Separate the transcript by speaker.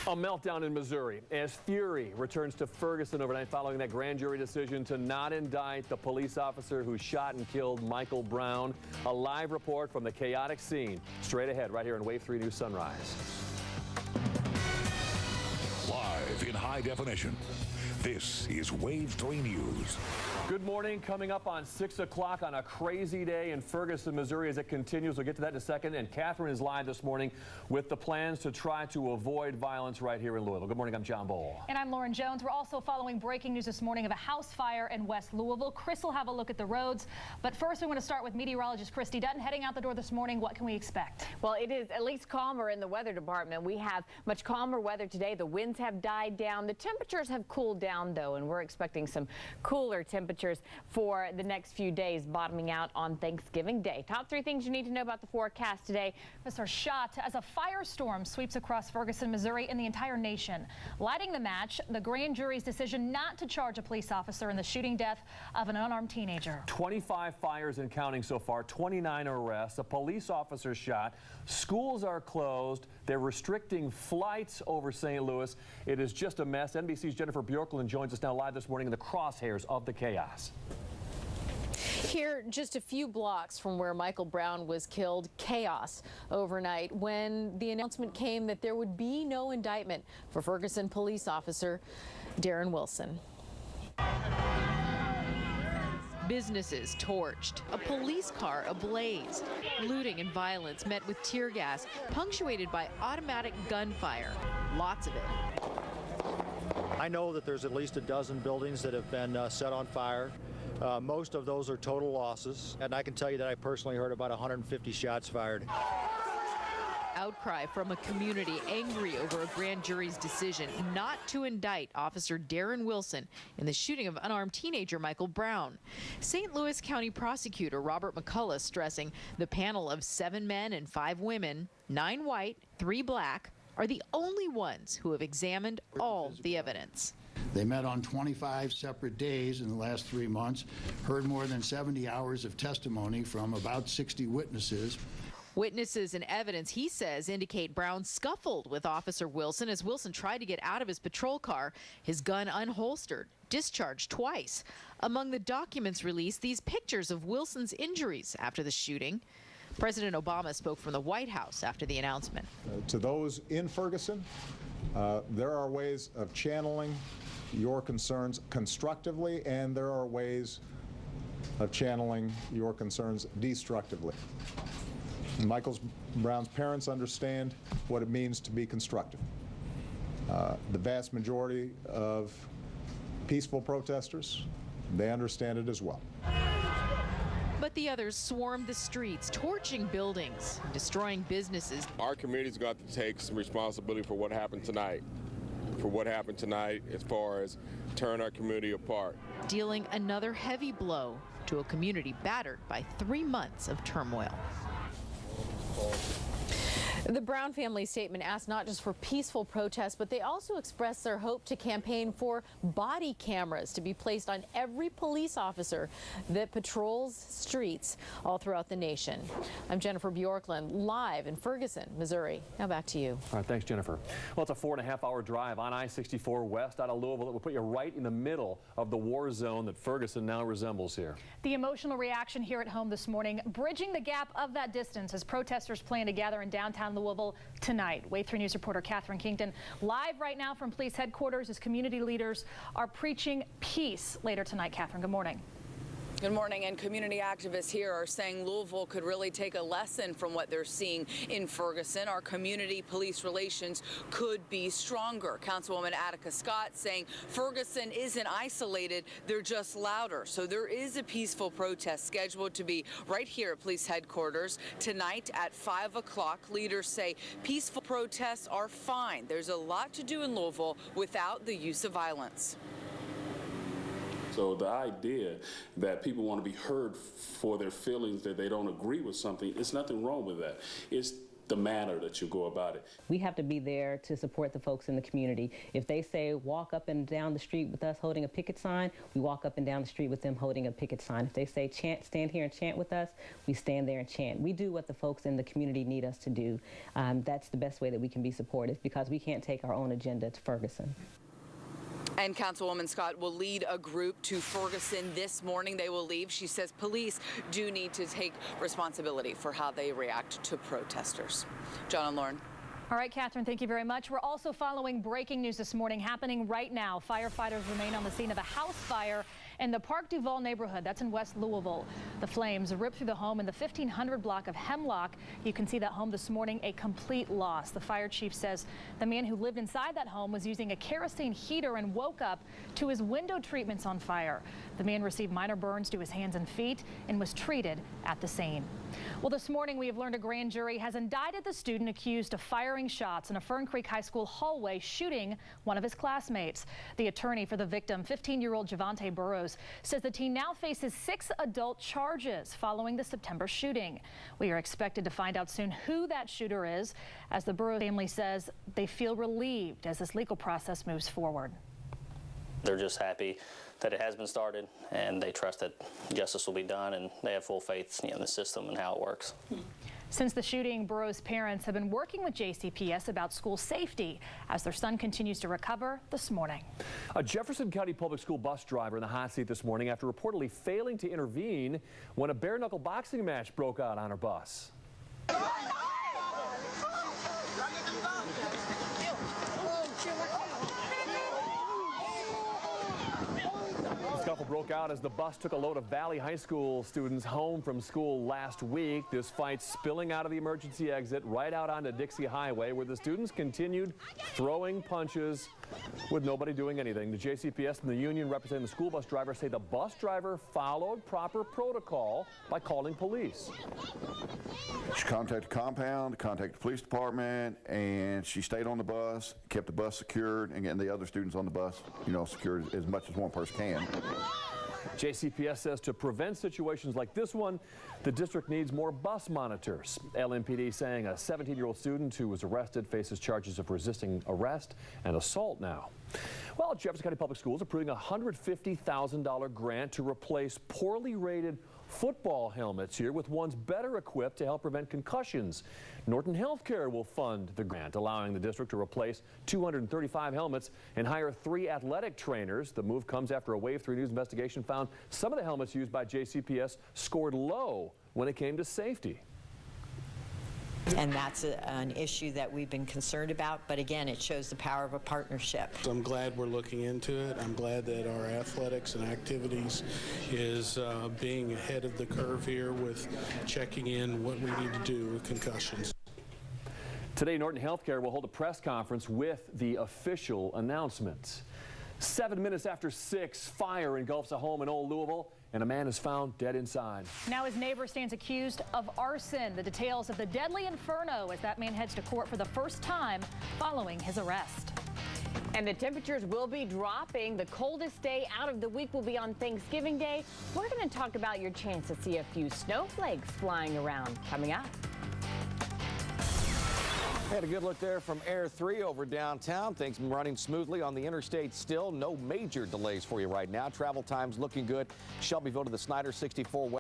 Speaker 1: A meltdown in Missouri as fury returns to Ferguson overnight following that grand jury decision to not indict the police officer who shot and killed Michael Brown. A live report from the chaotic scene straight ahead right here in Wave 3 News Sunrise.
Speaker 2: Live in high definition, this is Wave 3 News.
Speaker 1: Good morning. Coming up on 6 o'clock on a crazy day in Ferguson, Missouri as it continues. We'll get to that in a second. And Catherine is live this morning with the plans to try to avoid violence right here in Louisville. Good morning. I'm John Bowl.
Speaker 3: And I'm Lauren Jones. We're also following breaking news this morning of a house fire in West Louisville. Chris will have a look at the roads. But first, we want to start with meteorologist Christy Dutton heading out the door this morning. What can we expect?
Speaker 4: Well, it is at least calmer in the weather department. We have much calmer weather today. The winds have died down. The temperatures have cooled down, though, and we're expecting some cooler temperatures for the next few days, bottoming out on Thanksgiving Day. Top 3 things you need to know about the forecast today.
Speaker 3: Officer shot as a firestorm sweeps across Ferguson, Missouri, and the entire nation. Lighting the match, the grand jury's decision not to charge a police officer in the shooting death of an unarmed teenager.
Speaker 1: 25 fires and counting so far, 29 arrests, a police officer shot, schools are closed, they're restricting flights over St. Louis. It is just a mess. NBC's Jennifer Bjorklund joins us now live this morning in the crosshairs of the chaos.
Speaker 5: Here, just a few blocks from where Michael Brown was killed, chaos overnight when the announcement came that there would be no indictment for Ferguson police officer Darren Wilson.
Speaker 6: Businesses torched, a police car ablaze, looting and violence met with tear gas, punctuated by automatic gunfire. Lots of it.
Speaker 7: I know that there's at least a dozen buildings that have been set on fire. Most of those are total losses, and I can tell you that I personally heard about 150 shots fired.
Speaker 6: Outcry from a community angry over a grand jury's decision not to indict Officer Darren Wilson in the shooting of unarmed teenager Michael Brown. St. Louis County Prosecutor Robert McCullough stressing the panel of 7 men and 5 women, 9 white, 3 black, are the only ones who have examined all the evidence.
Speaker 8: They met on 25 separate days in the last 3 months, heard more than 70 hours of testimony from about 60 witnesses.
Speaker 6: Witnesses and evidence, he says, indicate Brown scuffled with Officer Wilson as Wilson tried to get out of his patrol car, his gun unholstered, discharged twice. Among the documents released, these pictures of Wilson's injuries after the shooting. President Obama spoke from the White House after the announcement.
Speaker 9: To those in Ferguson, there are ways of channeling your concerns constructively, and there are ways of channeling your concerns destructively. Michael Brown's parents understand what it means to be constructive. The vast majority of peaceful protesters, they understand it as well.
Speaker 6: But the others swarmed the streets, torching buildings, destroying businesses.
Speaker 10: Our community's got to take some responsibility for what happened tonight. As far as tearing our community apart.
Speaker 6: Dealing another heavy blow to a community battered by 3 months of turmoil.
Speaker 5: The Brown family statement asked not just for peaceful protests, but they also expressed their hope to campaign for body cameras to be placed on every police officer that patrols streets all throughout the nation. I'm Jennifer Bjorklund, live in Ferguson, Missouri. Now back to you.
Speaker 1: All right, thanks, Jennifer. Well, it's a 4.5-hour drive on I-64 west out of Louisville that will put you right in the middle of the war zone that Ferguson now resembles here.
Speaker 3: The emotional reaction here at home this morning, bridging the gap of that distance as protesters plan to gather in downtown Louisville tonight. Wave 3 News reporter Catherine Kington live right now from police headquarters as community leaders are preaching peace later tonight. Catherine, good morning.
Speaker 11: Good morning, and community activists here are saying Louisville could really take a lesson from what they're seeing in Ferguson. Our community police relations could be stronger. Councilwoman Attica Scott saying Ferguson isn't isolated, they're just louder. So there is a peaceful protest scheduled to be right here at police headquarters tonight at 5 o'clock. Leaders say peaceful protests are fine. There's a lot to do in Louisville without the use of violence.
Speaker 12: So the idea that people want to be heard for their feelings, that they don't agree with something, there's nothing wrong with that. It's the manner that you go about it.
Speaker 13: We have to be there to support the folks in the community. If they say walk up and down the street with us holding a picket sign, we walk up and down the street with them holding a picket sign. If they say stand here and chant with us, we stand there and chant. We do what the folks in the community need us to do. That's the best way that we can be supportive, because we can't take our own agenda to Ferguson.
Speaker 11: And Councilwoman Scott will lead a group to Ferguson this morning. They will leave. She says police do need to take responsibility for how they react to protesters. John and Lauren.
Speaker 3: All right, Catherine, thank you very much. We're also following breaking news this morning happening right now. Firefighters remain on the scene of a house fire in the Park Duval neighborhood. That's in West Louisville. The flames ripped through the home in the 1500 block of Hemlock. You can see that home this morning, a complete loss. The fire chief says the man who lived inside that home was using a kerosene heater and woke up to his window treatments on fire. The man received minor burns to his hands and feet and was treated at the scene. Well, this morning we have learned a grand jury has indicted the student accused of firing shots in a Fern Creek High School hallway, shooting one of his classmates. The attorney for the victim, 15-year-old Javante Burrows, says the teen now faces 6 adult charges following the September shooting. We are expected to find out soon who that shooter is, as the Burrows family says they feel relieved as this legal process moves forward.
Speaker 14: They're just happy that it has been started, and they trust that justice will be done, and they have full faith in the system and how it works.
Speaker 3: Since the shooting, Burrows' parents have been working with JCPS about school safety as their son continues to recover this morning.
Speaker 1: A Jefferson County Public School bus driver in the hot seat this morning after reportedly failing to intervene when a bare-knuckle boxing match broke out on her bus. Scuffle broke out as the bus took a load of Valley High School students home from school last week. This fight spilling out of the emergency exit right out onto Dixie Highway, where the students continued throwing punches with nobody doing anything. The JCPS and the union representing the school bus driver say the bus driver followed proper protocol by calling police.
Speaker 15: She contacted the compound, contacted the police department, and she stayed on the bus, kept the bus secured, and getting the other students on the bus, secured as much as one person can.
Speaker 1: JCPS says to prevent situations like this one, the district needs more bus monitors. LMPD saying a 17-year-old student who was arrested faces charges of resisting arrest and assault now. Well, Jefferson County Public Schools approving a $150,000 grant to replace poorly rated football helmets here with ones better equipped to help prevent concussions. Norton Healthcare will fund the grant, allowing the district to replace 235 helmets and hire 3 athletic trainers. The move comes after a Wave 3 News investigation found some of the helmets used by JCPS scored low when it came to safety.
Speaker 16: And that's an issue that we've been concerned about, but again, it shows the power of a partnership.
Speaker 17: I'm glad we're looking into it. I'm glad that our athletics and activities is being ahead of the curve here with checking in what we need to do with concussions.
Speaker 1: Today, Norton Healthcare will hold a press conference with the official announcement. 7 minutes after 6, fire engulfs a home in Old Louisville, and a man is found dead inside.
Speaker 3: Now his neighbor stands accused of arson. The details of the deadly inferno as that man heads to court for the first time following his arrest.
Speaker 4: And the temperatures will be dropping. The coldest day out of the week will be on Thanksgiving Day. We're going to talk about your chance to see a few snowflakes flying around coming up.
Speaker 18: Had a good look there from Air 3 over downtown. Things running smoothly on the interstate still. No major delays for you right now. Travel times looking good. Shelbyville to the Snyder 64 West.